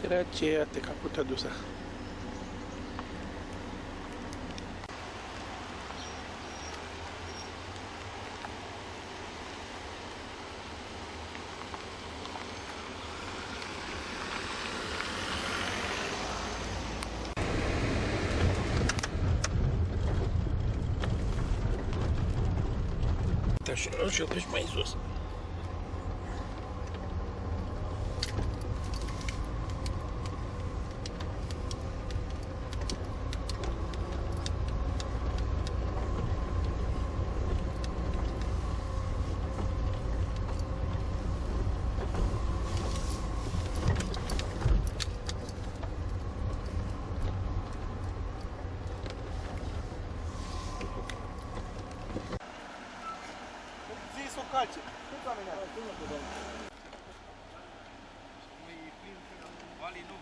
Era aceea te capută dusă. Și eu duci mai sus. Zi-i s-o calce. Câți oameni are? Mai plin Vali nu.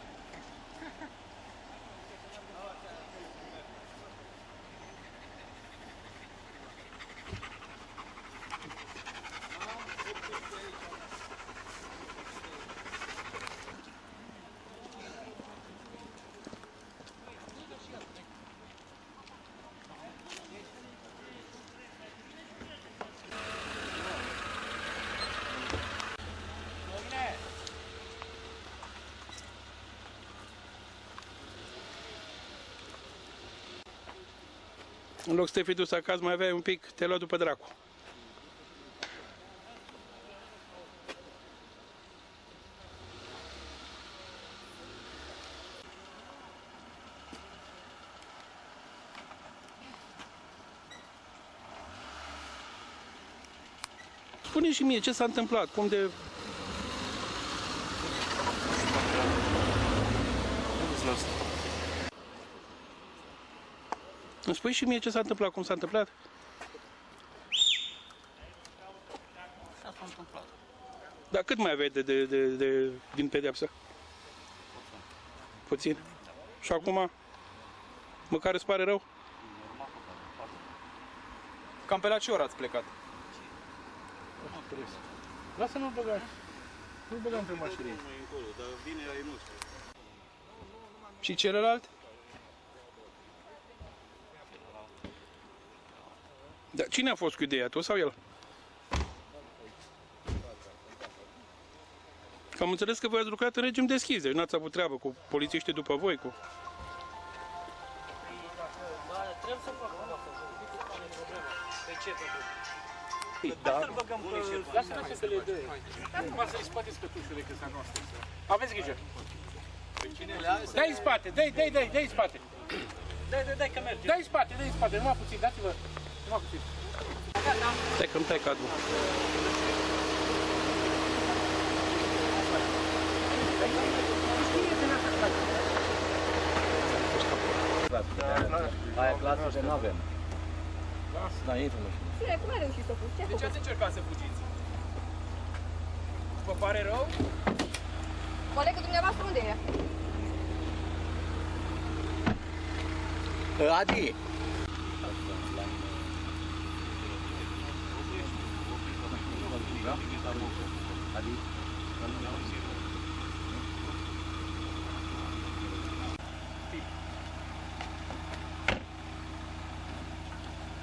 În loc să te fi dus acasă, mai aveai un pic, te-ai luat după dracu. Spune și mie ce s-a întâmplat, cum de... Îmi spui și mie ce s-a întâmplat, cum s-a întâmplat? Așa s-a întâmplat. Dar cât mai aveai din pedeapsă? Puțin. Și acum? Măcar îți pare rău? Cam pe la ce oră ați plecat? Lasă-mă băgați. Nu băgăm pe mașină. Dar vine ai noștri. Și celălalt? Dar cine a fost cu ideea, tu sau el? Că am înțeles că voi ați lucrat în regim deschis, deci n-ați avut treabă cu polițiștii după voi, cu... Trebuie să fac ceva, să ridic care e problema. Pe ce problema? Da. Să-l băgăm pe... Lasă-ne să le dă. Numai să-i scoateți cătușele, că s-a noastră. Aveți grijă. Dai-i spate, dai-i spate. Dai că merge. Dai-i spate, numai puțin, dați-vă. Numai puțin. Stai că îmi tai cadrul. Aia clasă nu avem. Da, intră în mașină. Bine, cum ai reușit să o fugi? De ce ați încercat să fugiți? Vă pare rău? Colegul dumneavoastră unde e? Adi! Adi?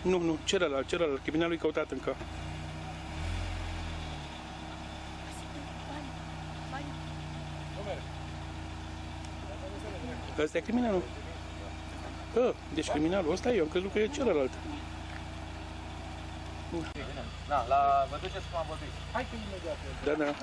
Nu, celălalt, criminalul e căutat încă. Ăsta e criminalul? Deci criminalul ăsta e, eu am crezut că e celălalt. Da, vă duceți cum am vorbit. Hai că imediat. Da.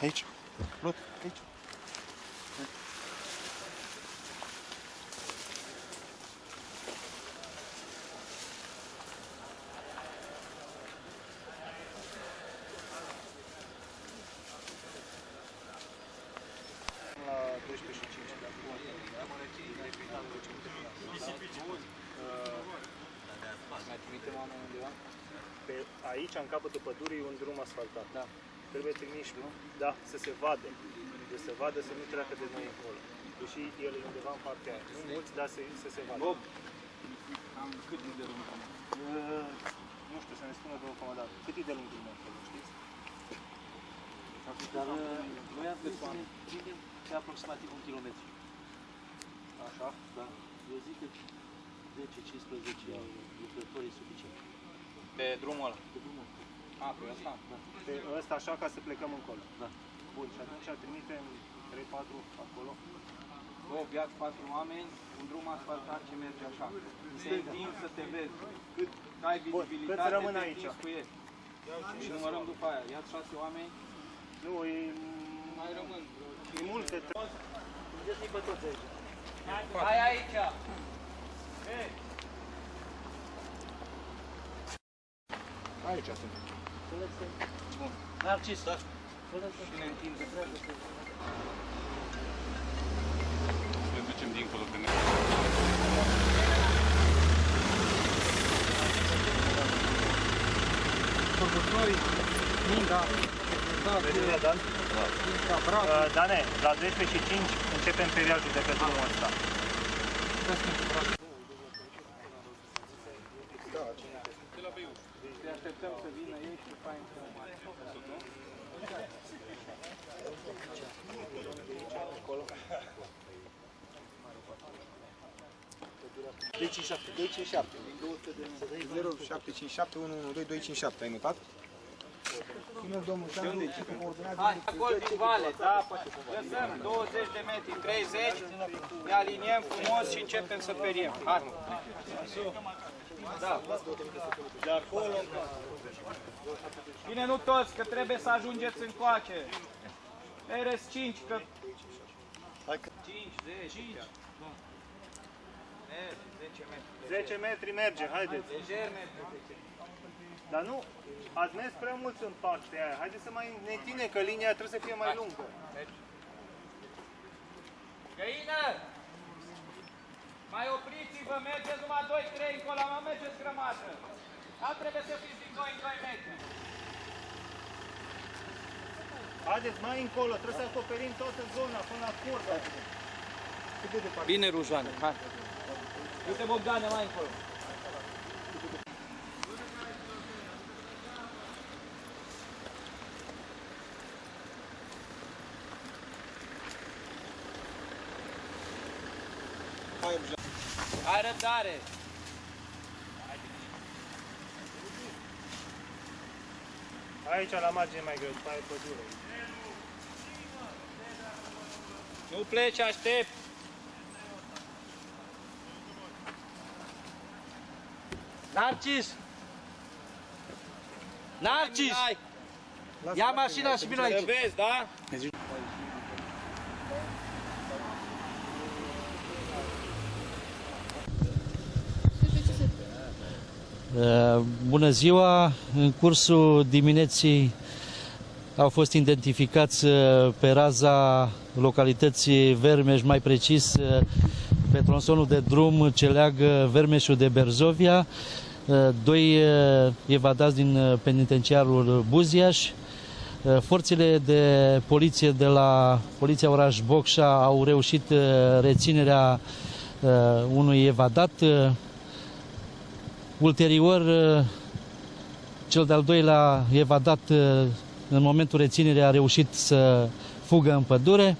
Aici. Lot, aici. aici, în capătul pădurii, e un drum asfaltat. Da. Trebuie trimiși, da, să se vadă. Să se vadă, să nu treacă de noi încolo. Deși el e undeva în partea aia. Nu mulți, dar să se vadă. Bob, am cât de lung? Nu știu, să ne spună două comandat. Cât e de lung drumul acolo, știți? Dar noi am găsit pe aproximativ 1 kilometru. Așa? Da. Eu zic că 10-15 lucrători e suficient. Pe drumul ăla. Pe drumul. A, pe ăsta? Da. Pe ăsta așa ca să plecăm încolo. Da. Bun, și atunci trimitem 3-4 acolo. Bob, ia 4 oameni, un drum asfaltat ce merge așa. Se întind să te vezi. Cât ai vizibilitate, cât rămân te aici? întinzi cu ei. Și numărăm după aia. Ia 6 oameni, Nu, e... mai rămân. E mult de trebuie. Vedeți-i pe toți aici. Hai aici! Aici sunt. Narcis, da? Și ne întind. Ne ducem dincolo pe ne. Sărbătorii, Minda, Dan? Dane, la 12 și 5 începem periajul de pe drumul ăsta. te așteptăm să vină ei și după aia intrăm. Doi 257. 0757 112 257. Ai notat? Domnul Șandu, cu coordonate. Hai, acolo din vale, da? Lăsăm 20 de metri, 30, ne aliniem frumos și începem să periem. Hai, mă. Da. De acolo. Bine, nu toți, că trebuie să ajungeți încoace. RS 5, că... 5, 10, 10 metri. 10 metri merge, haideți. Lejer metri. Dar nu, ați mers prea mult în partea aia. Haideți să mai ne ține, că linia trebuie să fie mai lungă. Găină! Mai opriți-vă, mergeți numai 2-3 încolo, mă mergeți grămadă. Dar trebuie să fiți din 2 în 2 metri. Haideți mai încolo, trebuie să acoperim toată zona până la curvă. Bine, Rujoane, hai. Uite, Bogdane, mai încolo. Hai răbdare! Aici la margine mai greu, după aia e pădure. Nu pleci, aștept! Narcis! Narcis! Ia mașina și vină aici! Să vezi, da? Bună ziua! În cursul dimineții au fost identificați pe raza localității Vermeș, mai precis pe tronsonul de drum ce leagă Vermeșul de Berzovia, 2 evadați din penitenciarul Buziaș. Forțele de poliție de la Poliția Oraș Bocșa au reușit reținerea unui evadat. Ulterior, cel de-al doilea evadat, în momentul reținerii, a reușit să fugă în pădure.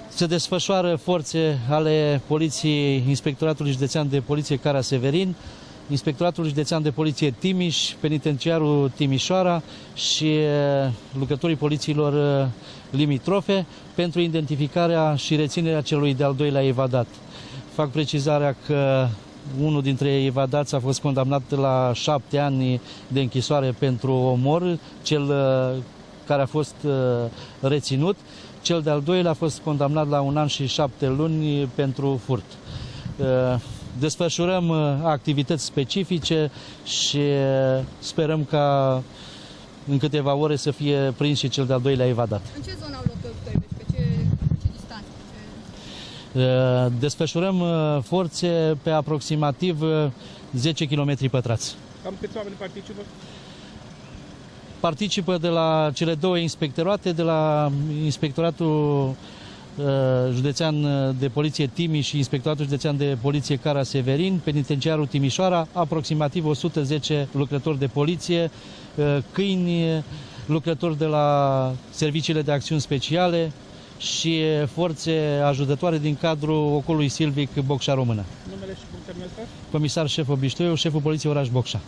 Se desfășoară forțe ale Poliției, Inspectoratului Județean de Poliție Cara Severin, Inspectoratul Județean de Poliție Timiș, Penitenciarul Timișoara și lucrătorii polițiilor limitrofe pentru identificarea și reținerea celui de-al doilea evadat. Fac precizarea că unul dintre evadați a fost condamnat la 7 ani de închisoare pentru omor, cel care a fost reținut. Cel de-al doilea a fost condamnat la 1 an și 7 luni pentru furt. Desfășurăm activități specifice și sperăm ca în câteva ore să fie prins și cel de-al doilea evadat. În ce zonă au loc călătorile și pe ce distanță? Desfășurăm forțe pe aproximativ 10 km pătrați. Cam câți oameni participă? Participă de la cele două inspectorate, de la Inspectoratul Județean de Poliție Timiș și Inspectoratul Județean de Poliție Cara Severin, Penitenciarul Timișoara, aproximativ 110 lucrători de poliție, câini, lucrători de la serviciile de acțiuni speciale și forțe ajutătoare din cadrul ocolului silvic Bocșa Română. Numele și funcția noastră? Comisar șef Obiștoiu, șeful Poliției Oraș Bocșa.